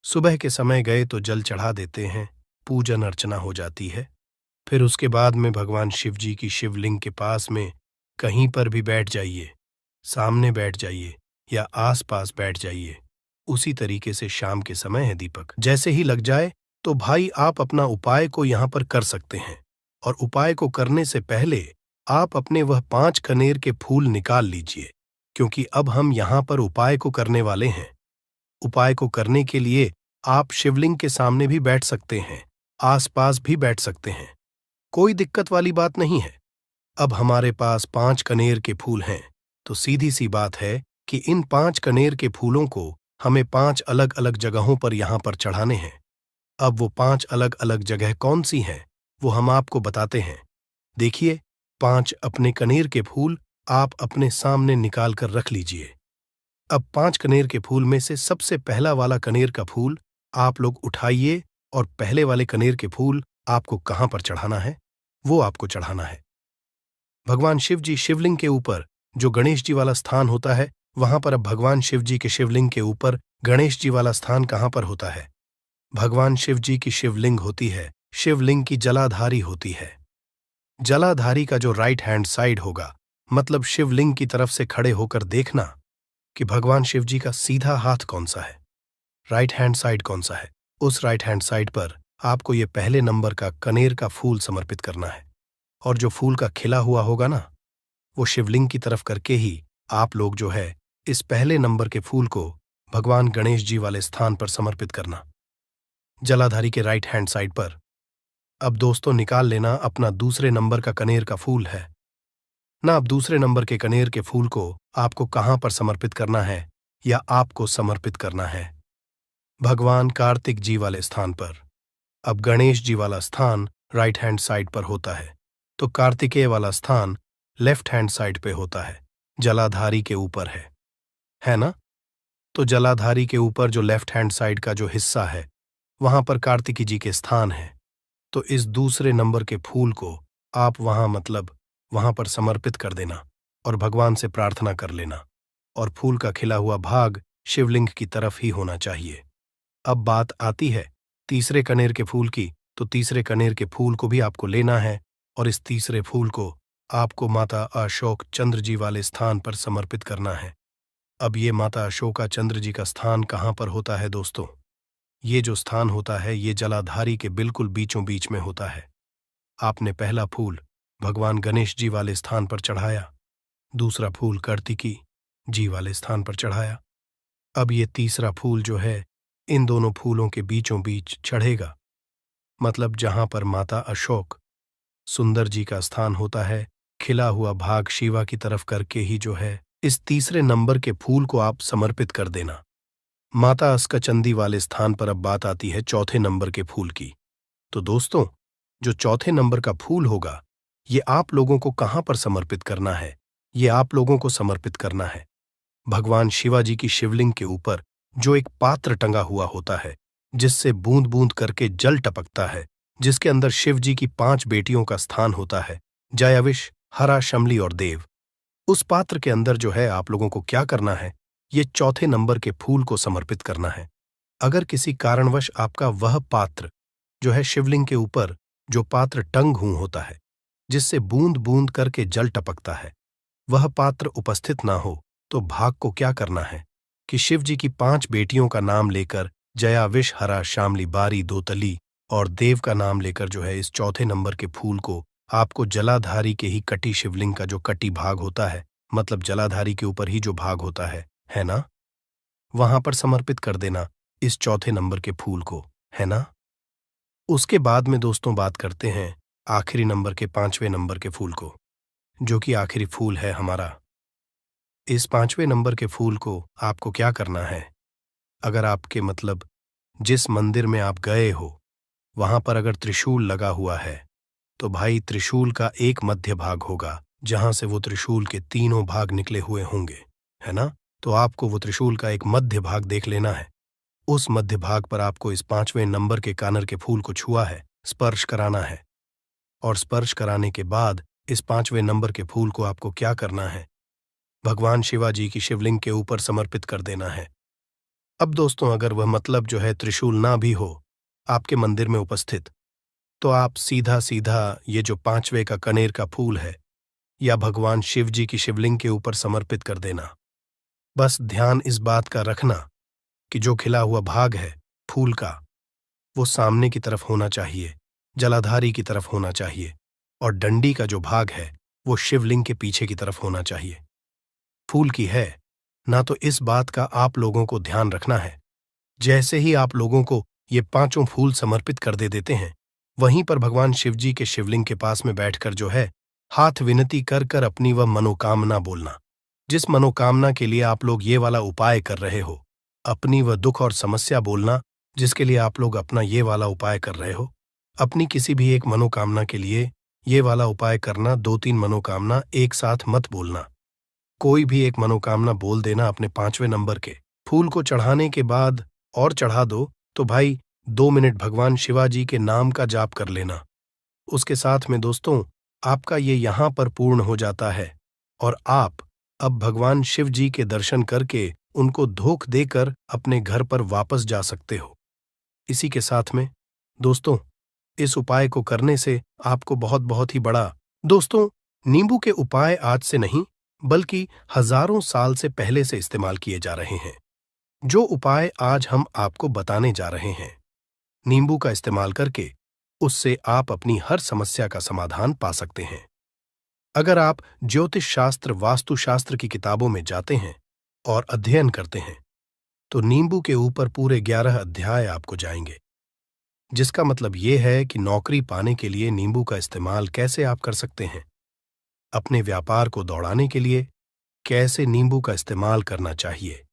Speaker 1: सुबह के समय गए तो जल चढ़ा देते हैं, पूजन अर्चना हो जाती है। फिर उसके बाद में भगवान शिव जी की शिवलिंग के पास में कहीं पर भी बैठ जाइए, सामने बैठ जाइए या आसपास बैठ जाइए। उसी तरीके से शाम के समय है दीपक जैसे ही लग जाए तो भाई आप अपना उपाय को यहाँ पर कर सकते हैं। और उपाय को करने से पहले आप अपने वह 5 कनेर के फूल निकाल लीजिए, क्योंकि अब हम यहां पर उपाय को करने वाले हैं। उपाय को करने के लिए आप शिवलिंग के सामने भी बैठ सकते हैं, आसपास भी बैठ सकते हैं, कोई दिक्कत वाली बात नहीं है। अब हमारे पास 5 कनेर के फूल हैं, तो सीधी सी बात है कि इन 5 कनेर के फूलों को हमें 5 अलग अलग जगहों पर यहां पर चढ़ाने हैं। अब वो 5 अलग अलग जगह कौन सी हैं, वो हम आपको बताते हैं। देखिए, 5 अपने कनेर के फूल आप अपने सामने निकाल कर रख लीजिए। अब 5 कनेर के फूल में से सबसे पहला वाला कनेर का फूल आप लोग उठाइए और पहले वाले कनेर के फूल आपको कहां पर चढ़ाना है, वो आपको चढ़ाना है भगवान शिव जी शिवलिंग के ऊपर। जो गणेश जी वाला स्थान होता है, वहां पर अब भगवान शिव जी के शिवलिंग के ऊपर गणेश जी वाला स्थान कहां पर होता है? भगवान शिव जी की शिवलिंग होती है, शिवलिंग की जलाधारी होती है। जलाधारी का जो राइट हैंड साइड होगा, मतलब शिवलिंग की तरफ से खड़े होकर देखना कि भगवान शिव जी का सीधा हाथ कौन सा है, राइट हैंड साइड कौन सा है। उस राइट हैंड साइड पर आपको ये पहले नंबर का कनेर का फूल समर्पित करना है, और जो फूल का खिला हुआ होगा ना, वो शिवलिंग की तरफ करके ही आप लोग जो है इस पहले नंबर के फूल को भगवान गणेश जी वाले स्थान पर समर्पित करना, जलाधारी के राइट हैंड साइड पर। अब दोस्तों निकाल लेना अपना दूसरे नंबर का कनेर का फूल है ना। अब दूसरे नंबर के कनेर के फूल को आपको कहां पर समर्पित करना है, या आपको समर्पित करना है भगवान कार्तिक जी वाले स्थान पर। अब गणेश जी वाला स्थान राइट हैंड साइड पर होता है, तो कार्तिकेय वाला स्थान लेफ्ट हैंड साइड पे होता है, जलाधारी के ऊपर है ना। तो जलाधारी के ऊपर जो लेफ्ट हैंड साइड का जो हिस्सा है, वहां पर कार्तिकी जी के स्थान है। तो इस दूसरे नंबर के फूल को आप वहां पर समर्पित कर देना और भगवान से प्रार्थना कर लेना, और फूल का खिला हुआ भाग शिवलिंग की तरफ ही होना चाहिए। अब बात आती है तीसरे कनेर के फूल की, तो तीसरे कनेर के फूल को भी आपको लेना है, और इस तीसरे फूल को आपको माता अशोक चंद्र जी वाले स्थान पर समर्पित करना है। अब ये माता अशोका चंद्र जी का स्थान कहाँ पर होता है दोस्तों? ये जो स्थान होता है, ये जलाधारी के बिल्कुल बीचों बीच में होता है। आपने पहला फूल भगवान गणेश जी वाले स्थान पर चढ़ाया, दूसरा फूल कार्तिकी जी वाले स्थान पर चढ़ाया। अब ये तीसरा फूल जो है इन दोनों फूलों के बीचों बीच चढ़ेगा, मतलब जहां पर माता अशोक सुंदर जी का स्थान होता है, खिला हुआ भाग शिवा की तरफ करके ही जो है इस तीसरे नंबर के फूल को आप समर्पित कर देना माता अस्कचंदी वाले स्थान पर। अब बात आती है चौथे नंबर के फूल की। तो दोस्तों, जो चौथे नंबर का फूल होगा, ये आप लोगों को कहां पर समर्पित करना है? ये आप लोगों को समर्पित करना है भगवान शिवाजी की शिवलिंग के ऊपर जो एक पात्र टंगा हुआ होता है, जिससे बूंद बूंद करके जल टपकता है, जिसके अंदर शिव जी की 5 बेटियों का स्थान होता है, जयाविश, हरा, शमली और देव। उस पात्र के अंदर जो है आप लोगों को क्या करना है, ये चौथे नंबर के फूल को समर्पित करना है। अगर किसी कारणवश आपका वह पात्र जो है शिवलिंग के ऊपर जो पात्र टंग हुआ होता है, जिससे बूंद बूंद करके जल टपकता है, वह पात्र उपस्थित ना हो, तो भाग को क्या करना है कि शिव जी की 5 बेटियों का नाम लेकर, जया, विष, हरा, शामली, बारी, दोतली और देव का नाम लेकर जो है इस चौथे नंबर के फूल को आपको जलाधारी के ही कटी शिवलिंग का जो कटी भाग होता है, मतलब जलाधारी के ऊपर ही जो भाग होता है ना, वहां पर समर्पित कर देना इस चौथे नंबर के फूल को, है ना। उसके बाद में दोस्तों बात करते हैं आखिरी नंबर के 5वें नंबर के फूल को, जो कि आखिरी फूल है हमारा। इस 5वें नंबर के फूल को आपको क्या करना है? अगर आपके जिस मंदिर में आप गए हो, वहां पर अगर त्रिशूल लगा हुआ है, तो भाई त्रिशूल का एक मध्य भाग होगा, जहां से वो त्रिशूल के तीनों भाग निकले हुए होंगे, है ना। तो आपको वो त्रिशूल का एक मध्य भाग देख लेना है। उस मध्य भाग पर आपको इस 5वें नंबर के कानर के फूल को छुआ है, स्पर्श कराना है, और स्पर्श कराने के बाद इस 5वें नंबर के फूल को आपको क्या करना है? भगवान शिवाजी की शिवलिंग के ऊपर समर्पित कर देना है। अब दोस्तों, अगर वह जो है त्रिशूल ना भी हो आपके मंदिर में उपस्थित, तो आप सीधा सीधा ये जो 5वें का कनेर का फूल है, या भगवान शिव जी की शिवलिंग के ऊपर समर्पित कर देना। बस ध्यान इस बात का रखना कि जो खिला हुआ भाग है फूल का, वो सामने की तरफ होना चाहिए, जलाधारी की तरफ होना चाहिए, और डंडी का जो भाग है वो शिवलिंग के पीछे की तरफ होना चाहिए। फूल की है ना, तो इस बात का आप लोगों को ध्यान रखना है। जैसे ही आप लोगों को ये पांचों फूल समर्पित कर दे देते हैं, वहीं पर भगवान शिव जी के शिवलिंग के पास में बैठकर जो है, हाथ विनती कर कर अपनी वह मनोकामना बोलना, जिस मनोकामना के लिए आप लोग ये वाला उपाय कर रहे हो। अपनी वह दुख और समस्या बोलना जिसके लिए आप लोग अपना ये वाला उपाय कर रहे हो। अपनी किसी भी एक मनोकामना के लिए ये वाला उपाय करना, 2-3 मनोकामना एक साथ मत बोलना। कोई भी एक मनोकामना बोल देना अपने 5वें नंबर के फूल को चढ़ाने के बाद, और चढ़ा दो तो भाई 2 मिनट भगवान शिवाजी के नाम का जाप कर लेना। उसके साथ में दोस्तों, आपका ये यहाँ पर पूर्ण हो जाता है और आप अब भगवान शिव जी के दर्शन करके उनको धोख देकर अपने घर पर वापस जा सकते हो। इसी के साथ में दोस्तों, इस उपाय को करने से आपको बहुत बहुत ही बड़ा दोस्तों, नींबू के उपाय आज से नहीं बल्कि हजारों साल से पहले से इस्तेमाल किए जा रहे हैं। जो उपाय आज हम आपको बताने जा रहे हैं, नींबू का इस्तेमाल करके उससे आप अपनी हर समस्या का समाधान पा सकते हैं। अगर आप ज्योतिष शास्त्र, वास्तुशास्त्र की किताबों में जाते हैं और अध्ययन करते हैं, तो नींबू के ऊपर पूरे 11 अध्याय आपको जाएंगे, जिसका मतलब ये है कि नौकरी पाने के लिए नींबू का इस्तेमाल कैसे आप कर सकते हैं, अपने व्यापार को दौड़ाने के लिए कैसे नींबू का इस्तेमाल करना चाहिए,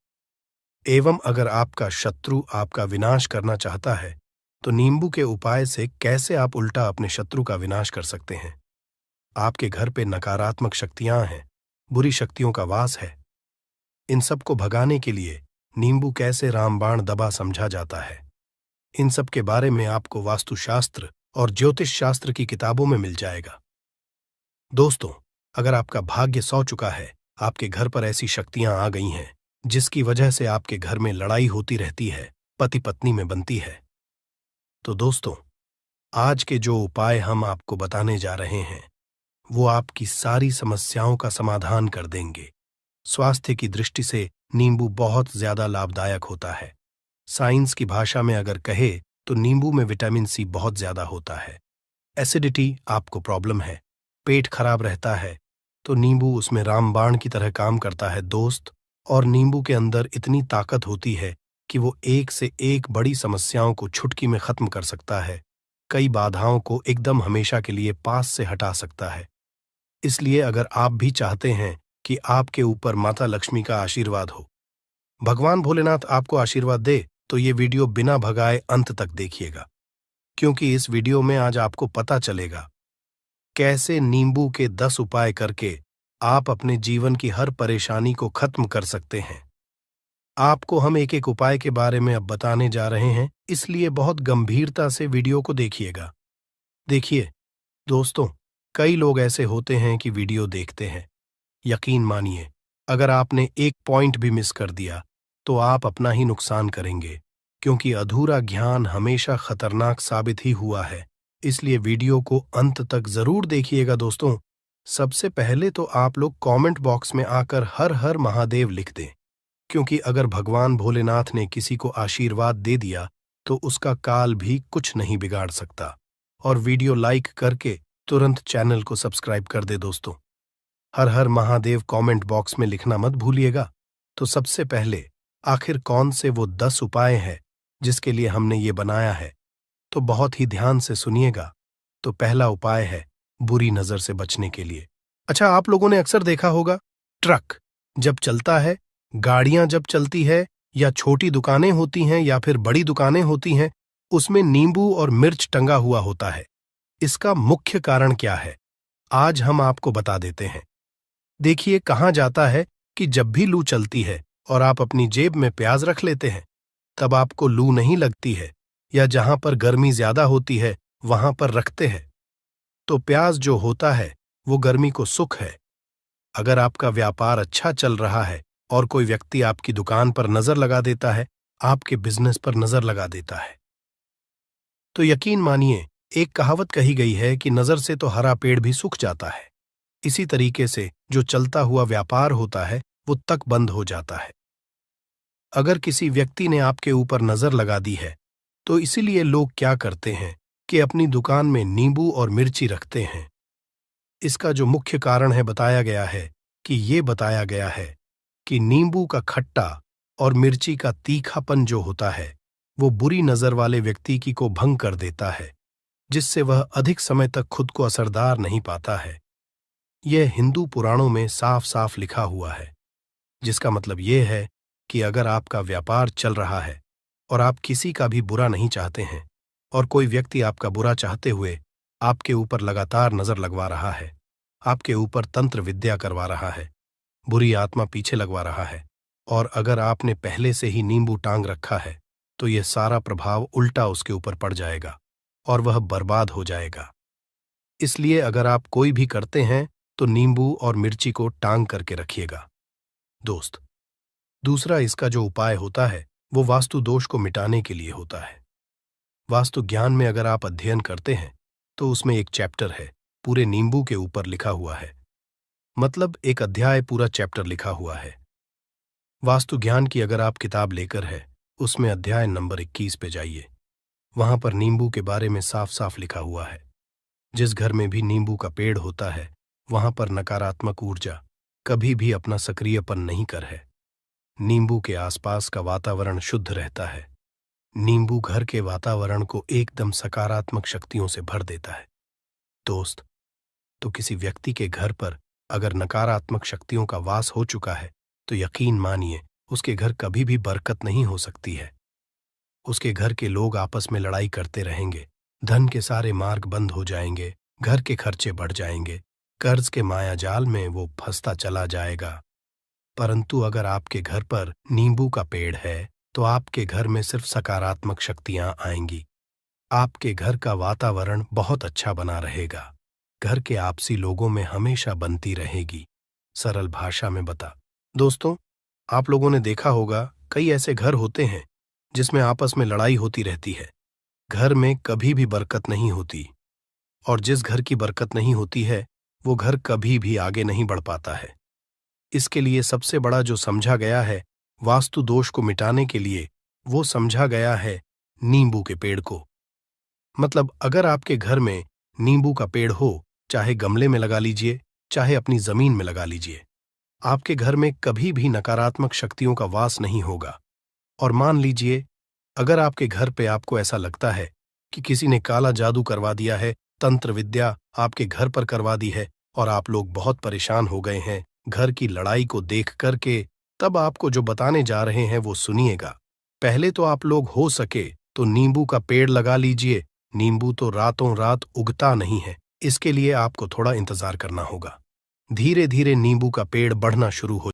Speaker 1: एवं अगर आपका शत्रु आपका विनाश करना चाहता है तो नींबू के उपाय से कैसे आप उल्टा अपने शत्रु का विनाश कर सकते हैं। आपके घर पे नकारात्मक शक्तियां हैं, बुरी शक्तियों का वास है, इन सब को भगाने के लिए नींबू कैसे रामबाण दबा समझा जाता है, इन सब के बारे में आपको वास्तुशास्त्र और ज्योतिष शास्त्र की किताबों में मिल जाएगा। दोस्तों, अगर आपका भाग्य सौ चुका है, आपके घर पर ऐसी शक्तियां आ गई हैं जिसकी वजह से आपके घर में लड़ाई होती रहती है, पति पत्नी में बनती है, तो दोस्तों, आज के जो उपाय हम आपको बताने जा रहे हैं वो आपकी सारी समस्याओं का समाधान कर देंगे। स्वास्थ्य की दृष्टि से नींबू बहुत ज्यादा लाभदायक होता है। साइंस की भाषा में अगर कहे तो नींबू में विटामिन सी बहुत ज्यादा होता है। एसिडिटी आपको प्रॉब्लम है, पेट खराब रहता है, तो नींबू उसमें रामबाण की तरह काम करता है दोस्त। और नींबू के अंदर इतनी ताकत होती है कि वो एक से एक बड़ी समस्याओं को चुटकी में खत्म कर सकता है, कई बाधाओं को एकदम हमेशा के लिए पास से हटा सकता है। इसलिए अगर आप भी चाहते हैं कि आपके ऊपर माता लक्ष्मी का आशीर्वाद हो, भगवान भोलेनाथ आपको आशीर्वाद दे, तो ये वीडियो बिना भगाए अंत तक देखिएगा, क्योंकि इस वीडियो में आज आपको पता चलेगा कैसे नींबू के 10 उपाय करके आप अपने जीवन की हर परेशानी को खत्म कर सकते हैं। आपको हम एक एक उपाय के बारे में अब बताने जा रहे हैं, इसलिए बहुत गंभीरता से वीडियो को देखिएगा। देखिए दोस्तों, कई लोग ऐसे होते हैं कि वीडियो देखते हैं, यकीन मानिए अगर आपने एक पॉइंट भी मिस कर दिया तो आप अपना ही नुकसान करेंगे, क्योंकि अधूरा ज्ञान हमेशा खतरनाक साबित ही हुआ है। इसलिए वीडियो को अंत तक जरूर देखिएगा दोस्तों। सबसे पहले तो आप लोग कमेंट बॉक्स में आकर हर हर महादेव लिख दें, क्योंकि अगर भगवान भोलेनाथ ने किसी को आशीर्वाद दे दिया तो उसका काल भी कुछ नहीं बिगाड़ सकता। और वीडियो लाइक करके तुरंत चैनल को सब्सक्राइब कर दे दोस्तों। हर हर महादेव कमेंट बॉक्स में लिखना मत भूलिएगा। तो सबसे पहले आखिर कौन से वो 10 उपाय हैं जिसके लिए हमने ये बनाया है, तो बहुत ही ध्यान से सुनिएगा। तो पहला उपाय है बुरी नजर से बचने के लिए। अच्छा, आप लोगों ने अक्सर देखा होगा, ट्रक जब चलता है, गाड़ियां जब चलती है, या छोटी दुकानें होती हैं या फिर बड़ी दुकानें होती हैं, उसमें नींबू और मिर्च टंगा हुआ होता है। इसका मुख्य कारण क्या है, आज हम आपको बता देते हैं। देखिए, कहा जाता है कि जब भी लू चलती है और आप अपनी जेब में प्याज रख लेते हैं, तब आपको लू नहीं लगती है, या जहां पर गर्मी ज्यादा होती है वहां पर रखते हैं, तो प्याज जो होता है वो गर्मी को सुख है। अगर आपका व्यापार अच्छा चल रहा है और कोई व्यक्ति आपकी दुकान पर नजर लगा देता है, आपके बिजनेस पर नजर लगा देता है, तो यकीन मानिए एक कहावत कही गई है कि नजर से तो हरा पेड़ भी सूख जाता है। इसी तरीके से जो चलता हुआ व्यापार होता है वो तक बंद हो जाता है। अगर किसी व्यक्ति ने आपके ऊपर नजर लगा दी है, तो इसीलिए लोग क्या करते हैं कि अपनी दुकान में नींबू और मिर्ची रखते हैं। इसका जो मुख्य कारण है बताया गया है कि ये बताया गया है कि नींबू का खट्टा और मिर्ची का तीखापन जो होता है वो बुरी नजर वाले व्यक्ति की को भंग कर देता है, जिससे वह अधिक समय तक खुद को असरदार नहीं पाता है। यह हिंदू पुराणों में साफ साफ लिखा हुआ है, जिसका मतलब यह है कि अगर आपका व्यापार चल रहा है और आप किसी का भी बुरा नहीं चाहते हैं और कोई व्यक्ति आपका बुरा चाहते हुए आपके ऊपर लगातार नजर लगवा रहा है, आपके ऊपर तंत्र विद्या करवा रहा है, बुरी आत्मा पीछे लगवा रहा है, और अगर आपने पहले से ही नींबू टांग रखा है तो यह सारा प्रभाव उल्टा उसके ऊपर पड़ जाएगा और वह बर्बाद हो जाएगा। इसलिए अगर आप कोई भी करते हैं तो नींबू और मिर्ची को टांग करके रखिएगा। दोस्त, दूसरा इसका जो उपाय होता है वो वास्तु दोष को मिटाने के लिए होता है। वास्तु ज्ञान में अगर आप अध्ययन करते हैं तो उसमें एक चैप्टर है पूरे नींबू के ऊपर लिखा हुआ है, मतलब एक अध्याय पूरा चैप्टर लिखा हुआ है। वास्तु ज्ञान की अगर आप किताब लेकर है उसमें अध्याय नंबर 21 पे जाइए। वहां पर नींबू के बारे में साफ साफ लिखा हुआ है। जिस घर में भी नींबू का पेड़ होता है वहां पर नकारात्मक ऊर्जा कभी भी अपना सक्रियपन नहीं कर है। नींबू के आसपास का वातावरण शुद्ध रहता है। नींबू घर के वातावरण को एकदम सकारात्मक शक्तियों से भर देता है। दोस्त, तो किसी व्यक्ति के घर पर अगर नकारात्मक शक्तियों का वास हो चुका है तो यकीन मानिए उसके घर कभी भी बरकत नहीं हो सकती है। उसके घर के लोग आपस में लड़ाई करते रहेंगे, धन के सारे मार्ग बंद हो जाएंगे, घर के खर्चे बढ़ जाएंगे, कर्ज के माया जाल में वो फंसता चला जाएगा। परंतु अगर आपके घर पर नींबू का पेड़ है तो आपके घर में सिर्फ सकारात्मक शक्तियां आएंगी। आपके घर का वातावरण बहुत अच्छा बना रहेगा। घर के आपसी लोगों में हमेशा बनती रहेगी। सरल भाषा में बता। दोस्तों, आप लोगों ने देखा होगा कई ऐसे घर होते हैं जिसमें आपस में लड़ाई होती रहती है। घर में कभी भी बरकत नहीं होती, और जिस घर की बरकत नहीं होती है वो घर कभी भी आगे नहीं बढ़ पाता है। इसके लिए सबसे बड़ा जो समझा गया है वास्तु दोष को मिटाने के लिए, वो समझा गया है नींबू के पेड़ को। मतलब अगर आपके घर में नींबू का पेड़ हो, चाहे गमले में लगा लीजिए, चाहे अपनी जमीन में लगा लीजिए, आपके घर में कभी भी नकारात्मक शक्तियों का वास नहीं होगा। और मान लीजिए अगर आपके घर पे आपको ऐसा लगता है कि किसी ने काला जादू करवा दिया है, तंत्र विद्या आपके घर पर करवा दी है और आप लोग बहुत परेशान हो गए हैं घर की लड़ाई को देख करके, तब आपको जो बताने जा रहे हैं वो सुनिएगा। पहले तो आप लोग हो सके तो नींबू का पेड़ लगा लीजिए। नींबू तो रातों रात उगता नहीं है, इसके लिए आपको थोड़ा इंतजार करना होगा। धीरे धीरे नींबू का पेड़ बढ़ना शुरू हो